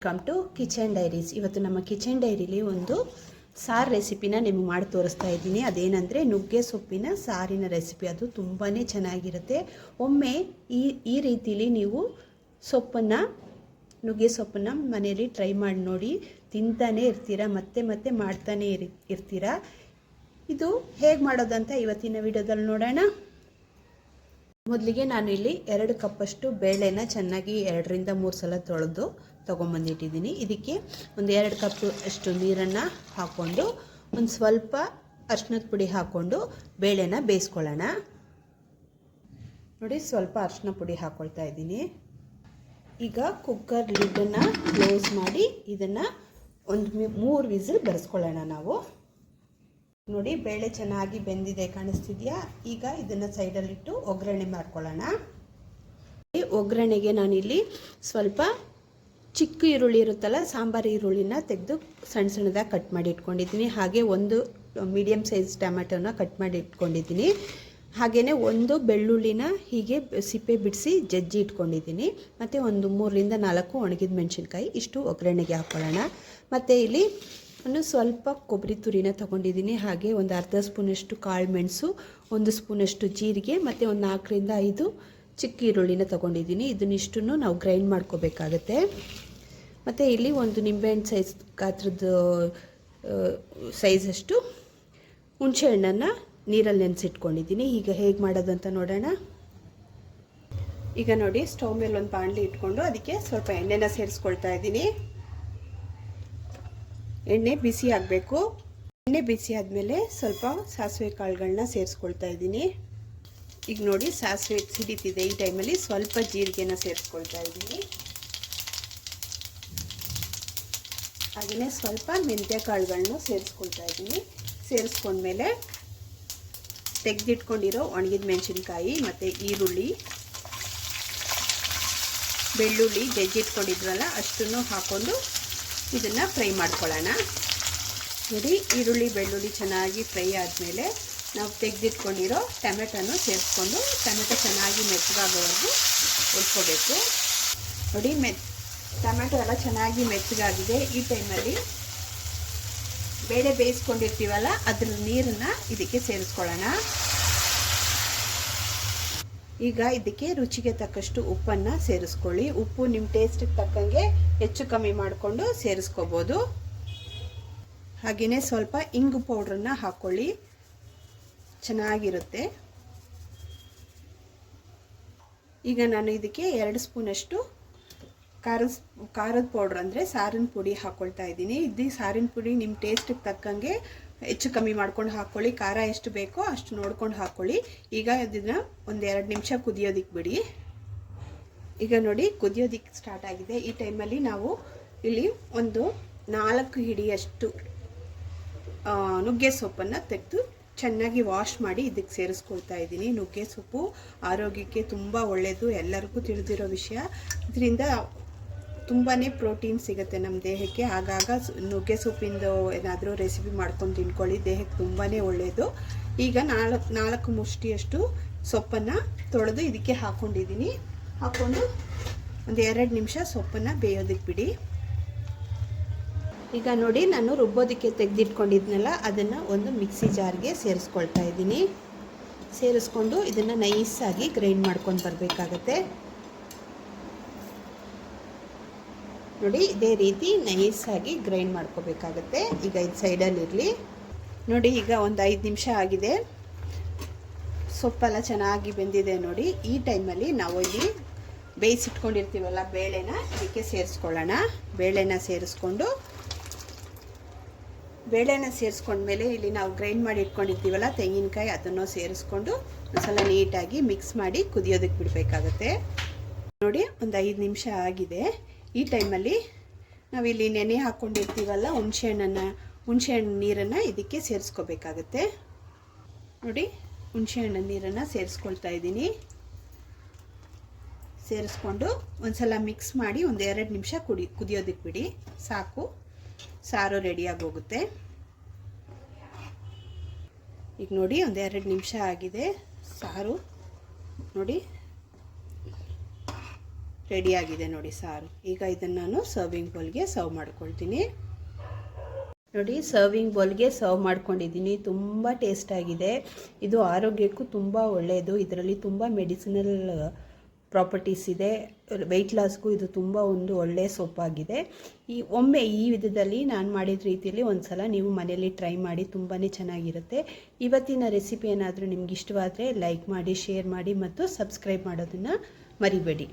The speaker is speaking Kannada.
Welcome to kitchen diaries. ಇವತ್ತು ನಮ್ಮ ಕಿಚನ್ ಡೈರಿಲಿ ಒಂದು ಸಾರು ರೆಸಿಪಿನ ನಿಮಗೆ ಮಾಡಿ ತೋರಿಸ್ತಾ ಇದ್ದೀನಿ. ಅದೇನೆಂದರೆ ನುಗ್ಗೆ ಸೊಪ್ಪಿನ ಸಾರಿನ ರೆಸಿಪಿ. ಅದು ತುಂಬಾ ಚೆನ್ನಾಗಿರುತ್ತೆ. ಒಮ್ಮೆ ಈ ರೀತಿಲಿ ನೀವು ನುಗ್ಗೆ ಸೊಪ್ಪನ್ನು ಮನೆಯಲ್ಲಿ ಟ್ರೈ ಮಾಡಿ ನೋಡಿ. ತಿಂತಾನೆ ಇರ್ತೀರಾ, ಮತ್ತೆ ಮತ್ತೆ ಮಾಡ್ತಾನೆ ಇರ್ತೀರಾ. ಇದು ಹೇಗೆ ಮಾಡೋದಂತ ಇವತ್ತಿನ ವಿಡಿಯೋದಲ್ಲಿ ನೋಡೋಣ. ಮೊದಲಿಗೆ ನಾನು ಇಲ್ಲಿ 2 ಕಪ್ಪಷ್ಟು ಬೇಳೆನ ಚೆನ್ನಾಗಿ 2 ರಿಂದ 3 ಸಲ ತೊಳೆದು ತೊಗೊಂಬಂದಿಟ್ಟಿದ್ದೀನಿ. ಇದಕ್ಕೆ ಒಂದು 2 ಕಪ್ ಅಷ್ಟು ನೀರನ್ನು ಹಾಕ್ಕೊಂಡು ಒಂದು ಸ್ವಲ್ಪ ಅರಿಶಿನದ ಪುಡಿ ಹಾಕ್ಕೊಂಡು ಬೇಳೆನ ಬೇಯಿಸ್ಕೊಳ್ಳೋಣ. ನೋಡಿ, ಸ್ವಲ್ಪ ಅರಿಶಿನ ಪುಡಿ ಹಾಕ್ಕೊಳ್ತಾ ಇದ್ದೀನಿ. ಈಗ ಕುಕ್ಕರ್ ಲಿಡ್ಡನ್ನು ಕ್ಲೋಸ್ ಮಾಡಿ ಇದನ್ನು ಒಂದು 3 ವಿಸಿಲ್ ಬರೆಸ್ಕೊಳ್ಳೋಣ ನಾವು. ನೋಡಿ, ಬೇಳೆ ಚೆನ್ನಾಗಿ ಬೆಂದಿದೆ, ಕಾಣಿಸ್ತಿದೆಯಾ? ಈಗ ಇದನ್ನು ಸೈಡಲ್ಲಿಟ್ಟು ಒಗ್ಗರಣೆ ಮಾಡ್ಕೊಳ್ಳೋಣ. ಒಗ್ಗರಣೆಗೆ ನಾನಿಲ್ಲಿ ಸ್ವಲ್ಪ ಚಿಕ್ಕ ಈರುಳ್ಳಿ ಇರುತ್ತಲ್ಲ, ಸಾಂಬಾರು ಈರುಳ್ಳಿನ ತೆಗೆದು ಸಣ್ಣ ಸಣ್ಣದಾಗಿ ಕಟ್ ಮಾಡಿ ಇಟ್ಕೊಂಡಿದ್ದೀನಿ. ಹಾಗೆ ಒಂದು ಮೀಡಿಯಮ್ ಸೈಜ್ ಟೊಮ್ಯಾಟೋನ ಕಟ್ ಮಾಡಿ ಇಟ್ಕೊಂಡಿದ್ದೀನಿ. ಹಾಗೆಯೇ ಒಂದು ಬೆಳ್ಳುಳ್ಳಿನ ಹೀಗೆ ಸಿಪ್ಪೆ ಬಿಡಿಸಿ ಜಜ್ಜಿ ಇಟ್ಕೊಂಡಿದ್ದೀನಿ. ಮತ್ತು ಒಂದು 3 ರಿಂದ 4 ಒಣಗಿದ ಮೆಣಸಿನ್ಕಾಯಿ ಇಷ್ಟು ಒಗ್ಗರಣೆಗೆ ಹಾಕ್ಕೊಳ್ಳೋಣ. ಮತ್ತು ಇಲ್ಲಿ ಸ್ವಲ್ಪ ಕೊಬ್ಬರಿ ತುರಿನ ತೊಗೊಂಡಿದ್ದೀನಿ. ಹಾಗೆ ಒಂದು ಅರ್ಧ ಸ್ಪೂನಷ್ಟು ಕಾಳು ಮೆಣಸು, 1 ಸ್ಪೂನಷ್ಟು ಜೀರಿಗೆ ಮತ್ತು ಒಂದು 4 ರಿಂದ 5 ಚಿಕ್ಕ ಈರುಳ್ಳಿನ ತೊಗೊಂಡಿದ್ದೀನಿ. ಇದನ್ನಿಷ್ಟನ್ನು ನಾವು ಗ್ರೈಂಡ್ ಮಾಡ್ಕೋಬೇಕಾಗತ್ತೆ. ಮತ್ತು ಇಲ್ಲಿ ಒಂದು ನಿಂಬೆಹಣ್ಣು ಸೈಜ್ ಗಾತ್ರದ ಸೈಜಷ್ಟು ಹುಣಸೆ ಹಣ್ಣನ್ನು ನೀರಲ್ಲಿ ನೆನೆಸಿಟ್ಕೊಂಡಿದ್ದೀನಿ. ಈಗ ಹೇಗೆ ಮಾಡೋದಂತ ನೋಡೋಣ. ಈಗ ನೋಡಿ, ಸ್ಟವ್ ಮೇಲೆ ಒಂದು ಬಾಣಲಿ ಇಟ್ಕೊಂಡು ಅದಕ್ಕೆ ಸ್ವಲ್ಪ ಎಣ್ಣೆನ ಸೇರಿಸ್ಕೊಳ್ತಾ ಇದ್ದೀನಿ. ಎಣ್ಣೆ ಬಿಸಿ ಆಗಬೇಕು. ಎಣ್ಣೆ ಬಿಸಿ ಆದಮೇಲೆ ಸ್ವಲ್ಪ ಸಾಸಿವೆ ಕಾಳುಗಳನ್ನ ಸೇರಿಸ್ಕೊಳ್ತಾ ಇದ್ದೀನಿ. ಈಗ ನೋಡಿ, ಸಾಸಿವೆ ಸಿಡಿತಿದೆ. ಈ ಟೈಮಲ್ಲಿ ಸ್ವಲ್ಪ ಜೀರಿಗೆನ ಸೇರಿಸ್ಕೊಳ್ತಾ ಇದ್ದೀನಿ. ಹಾಗೆಯೇ ಸ್ವಲ್ಪ ಮೆಂತ್ಯ ಕಾಳುಗಳನ್ನ ಸೇರಿಸ್ಕೊಳ್ತಾ ಇದ್ದೀನಿ. ಸೇರಿಸ್ಕೊಂಡ್ಮೇಲೆ ತೆಗೆದಿಟ್ಕೊಂಡಿರೋ ಒಣಗಿದ ಮೆಣಸಿನ್ಕಾಯಿ ಮತ್ತು ಈರುಳ್ಳಿ, ಬೆಳ್ಳುಳ್ಳಿ ಜಜ್ಜಿಟ್ಕೊಂಡಿದ್ವಲ್ಲ ಅಷ್ಟನ್ನು ಹಾಕ್ಕೊಂಡು ಇದನ್ನು ಫ್ರೈ ಮಾಡ್ಕೊಳ್ಳೋಣ. ನೋಡಿ, ಈರುಳ್ಳಿ ಬೆಳ್ಳುಳ್ಳಿ ಚೆನ್ನಾಗಿ ಫ್ರೈ ಆದಮೇಲೆ ನಾವು ತೆಗೆದಿಟ್ಕೊಂಡಿರೋ ಟೊಮೆಟೊನು ಸೇರಿಸ್ಕೊಂಡು ಟೊಮೆಟೊ ಚೆನ್ನಾಗಿ ಮೆತ್ತಗಾಗೋವರೆಗೂ ಹುರ್ಕೋಬೇಕು. ನೋಡಿ, ಟೊಮೆಟೊ ಎಲ್ಲ ಚೆನ್ನಾಗಿ ಮೆತ್ತಗಾಗಿದೆ. ಈ ಟೈಮಲ್ಲಿ ಬೇಳೆ ಬೇಯಿಸ್ಕೊಂಡಿರ್ತೀವಲ್ಲ ಅದ್ರ ನೀರನ್ನು ಇದಕ್ಕೆ ಸೇರಿಸ್ಕೊಳ್ಳೋಣ. ಈಗ ಇದಕ್ಕೆ ರುಚಿಗೆ ತಕ್ಕಷ್ಟು ಉಪ್ಪನ್ನು ಸೇರಿಸ್ಕೊಳ್ಳಿ. ಉಪ್ಪು ನಿಮ್ಮ ಟೇಸ್ಟಿಗೆ ತಕ್ಕಂಗೆ ಹೆಚ್ಚು ಕಮ್ಮಿ ಮಾಡಿಕೊಂಡು ಸೇರಿಸ್ಕೋಬೋದು. ಹಾಗೆಯೇ ಸ್ವಲ್ಪ ಇಂಗು ಪೌಡ್ರನ್ನ ಹಾಕ್ಕೊಳ್ಳಿ, ಚೆನ್ನಾಗಿರುತ್ತೆ. ಈಗ ನಾನು ಇದಕ್ಕೆ 2 ಸ್ಪೂನಷ್ಟು ಖಾರದ ಪೌಡ್ರ್ ಅಂದರೆ ಸಾರಿನ ಪುಡಿ ಹಾಕ್ಕೊಳ್ತಾ ಇದ್ದೀನಿ. ಇದು ಸಾರಿನ ಪುಡಿ ನಿಮ್ಮ ಟೇಸ್ಟಿಗೆ ತಕ್ಕಂಗೆ ಹೆಚ್ಚು ಕಮ್ಮಿ ಮಾಡ್ಕೊಂಡು ಹಾಕ್ಕೊಳ್ಳಿ. ಖಾರ ಎಷ್ಟು ಬೇಕೋ ಅಷ್ಟು ನೋಡ್ಕೊಂಡು ಹಾಕ್ಕೊಳ್ಳಿ. ಈಗ ಇದನ್ನು ಒಂದು 2 ನಿಮಿಷ ಕುದಿಯೋದಕ್ಕೆ ಬಿಡಿ. ಈಗ ನೋಡಿ, ಕುದಿಯೋದಕ್ಕೆ ಸ್ಟಾರ್ಟ್ ಆಗಿದೆ. ಈ ಟೈಮಲ್ಲಿ ನಾವು ಇಲ್ಲಿ ಒಂದು 4 ಹಿಡಿಯಷ್ಟು ನುಗ್ಗೆ ಸೊಪ್ಪನ್ನು ತೆಗೆದು ಚೆನ್ನಾಗಿ ವಾಶ್ ಮಾಡಿ ಇದಕ್ಕೆ ಸೇರಿಸ್ಕೊಳ್ತಾ ಇದ್ದೀನಿ. ನುಗ್ಗೆ ಸೊಪ್ಪು ಆರೋಗ್ಯಕ್ಕೆ ತುಂಬ ಒಳ್ಳೆಯದು, ಎಲ್ಲರಿಗೂ ತಿಳಿದಿರೋ ವಿಷಯ. ಇದರಿಂದ ತುಂಬಾ ಪ್ರೋಟೀನ್ ಸಿಗುತ್ತೆ ನಮ್ಮ ದೇಹಕ್ಕೆ. ಆಗಾಗ ನುಗ್ಗೆ ಸೊಪ್ಪಿಂದು ಏನಾದರೂ ರೆಸಿಪಿ ಮಾಡ್ಕೊಂಡು ತಿನ್ಕೊಳ್ಳಿ, ದೇಹಕ್ಕೆ ತುಂಬಾ ಒಳ್ಳೆಯದು. ಈಗ 4 ಮುಷ್ಟಿಯಷ್ಟು ಸೊಪ್ಪನ್ನು ತೊಳೆದು ಇದಕ್ಕೆ ಹಾಕ್ಕೊಂಡಿದ್ದೀನಿ. ಹಾಕ್ಕೊಂಡು ಒಂದು 2 ನಿಮಿಷ ಸೊಪ್ಪನ್ನು ಬೇಯೋದಕ್ಕೆ ಬಿಡಿ. ಈಗ ನೋಡಿ, ನಾನು ರುಬ್ಬೋದಕ್ಕೆ ತೆಗೆದಿಟ್ಕೊಂಡಿದ್ನಲ್ಲ ಅದನ್ನು ಒಂದು ಮಿಕ್ಸಿ ಜಾರ್ಗೆ ಸೇರಿಸ್ಕೊಳ್ತಾ ಇದ್ದೀನಿ. ಸೇರಿಸ್ಕೊಂಡು ಇದನ್ನು ನೈಸಾಗಿ ಗ್ರೈಂಡ್ ಮಾಡ್ಕೊಂಡು ಬರಬೇಕಾಗತ್ತೆ. ನೋಡಿ, ಇದೇ ರೀತಿ ನೈಸಾಗಿ ಗ್ರೈಂಡ್ ಮಾಡ್ಕೋಬೇಕಾಗತ್ತೆ. ಈಗ ಇದು ಸೈಡಲ್ಲಿರಲಿ. ನೋಡಿ, ಈಗ ಒಂದು 5 ನಿಮಿಷ ಆಗಿದೆ. ಸೊಪ್ಪೆಲ್ಲ ಚೆನ್ನಾಗಿ ಬೆಂದಿದೆ. ನೋಡಿ, ಈ ಟೈಮಲ್ಲಿ ನಾವು ಇಲ್ಲಿ ಬೇಯಿಸಿಟ್ಕೊಂಡಿರ್ತೀವಲ್ಲ ಬೇಳೆನ ಇದಕ್ಕೆ ಸೇರಿಸ್ಕೊಳ್ಳೋಣ. ಬೇಳೆನ ಸೇರಿಸ್ಕೊಂಡ್ಮೇಲೆ ಇಲ್ಲಿ ನಾವು ಗ್ರೈಂಡ್ ಮಾಡಿ ಇಟ್ಕೊಂಡಿರ್ತೀವಲ್ಲ ತೆಂಗಿನಕಾಯಿ, ಅದನ್ನು ಸೇರಿಸ್ಕೊಂಡು ಒಂದ್ಸಲ ನೀಟಾಗಿ ಮಿಕ್ಸ್ ಮಾಡಿ ಕುದಿಯೋದಕ್ಕೆ ಬಿಡಬೇಕಾಗತ್ತೆ. ನೋಡಿ, ಒಂದು 5 ನಿಮಿಷ ಆಗಿದೆ. ಈ ಟೈಮಲ್ಲಿ ನಾವಿಲ್ಲಿ ನೆನೆ ಹಾಕ್ಕೊಂಡಿರ್ತೀವಲ್ಲ ಹುಣಸೆ ಹಣ್ಣು ನೀರನ್ನು ಇದಕ್ಕೆ ಸೇರಿಸ್ಕೋಬೇಕಾಗತ್ತೆ. ನೋಡಿ, ಹುಣಸೆ ಹಣ್ಣು ನೀರನ್ನು ಸೇರಿಸ್ಕೊಳ್ತಾ ಇದ್ದೀನಿ. ಸೇರಿಸ್ಕೊಂಡು ಒಂದ್ಸಲ ಮಿಕ್ಸ್ ಮಾಡಿ ಒಂದು 2 ನಿಮಿಷ ಕುದಿಯೋದಕ್ಕೆ ಬಿಡಿ. ಸಾಕು, ಸಾರು ರೆಡಿಯಾಗಿ ಹೋಗುತ್ತೆ. ಈಗ ನೋಡಿ, ಒಂದು 2 ನಿಮಿಷ ಆಗಿದೆ. ಸಾರು ನೋಡಿ ರೆಡಿಯಾಗಿದೆ ನೋಡಿ ಸಾರು. ಈಗ ಇದನ್ನು ನಾನು ಸರ್ವಿಂಗ್ ಬೌಲ್ಗೆ ಸರ್ವ್ ಮಾಡ್ಕೊಳ್ತೀನಿ. ನೋಡಿ ಸರ್ವಿಂಗ್ ಬೌಲ್ಗೆ ಸರ್ವ್ ಮಾಡ್ಕೊಂಡಿದ್ದೀನಿ. ತುಂಬ ಟೇಸ್ಟಾಗಿದೆ. ಇದು ಆರೋಗ್ಯಕ್ಕೂ ತುಂಬ ಒಳ್ಳೆಯದು. ಇದರಲ್ಲಿ ತುಂಬ ಮೆಡಿಸಿನಲ್ ಪ್ರಾಪರ್ಟೀಸ್ ಇದೆ. ವೆಯ್ಟ್ ಲಾಸ್ಗೂ ಇದು ತುಂಬ ಒಂದು ಒಳ್ಳೆಯ ಸೊಪ್ಪಾಗಿದೆ. ಒಮ್ಮೆ ಈ ವಿಧದಲ್ಲಿ ನಾನು ಮಾಡಿದ ರೀತಿಯಲ್ಲಿ ಒಂದು ಸಲ ನೀವು ಮನೆಯಲ್ಲಿ ಟ್ರೈ ಮಾಡಿ, ತುಂಬಾ ಚೆನ್ನಾಗಿರುತ್ತೆ. ಇವತ್ತಿನ ರೆಸಿಪಿ ಏನಾದರೂ ನಿಮ್ಗೆ ಇಷ್ಟವಾದರೆ ಲೈಕ್ ಮಾಡಿ, ಶೇರ್ ಮಾಡಿ ಮತ್ತು ಸಬ್ಸ್ಕ್ರೈಬ್ ಮಾಡೋದನ್ನು ಮರಿಬೇಡಿ.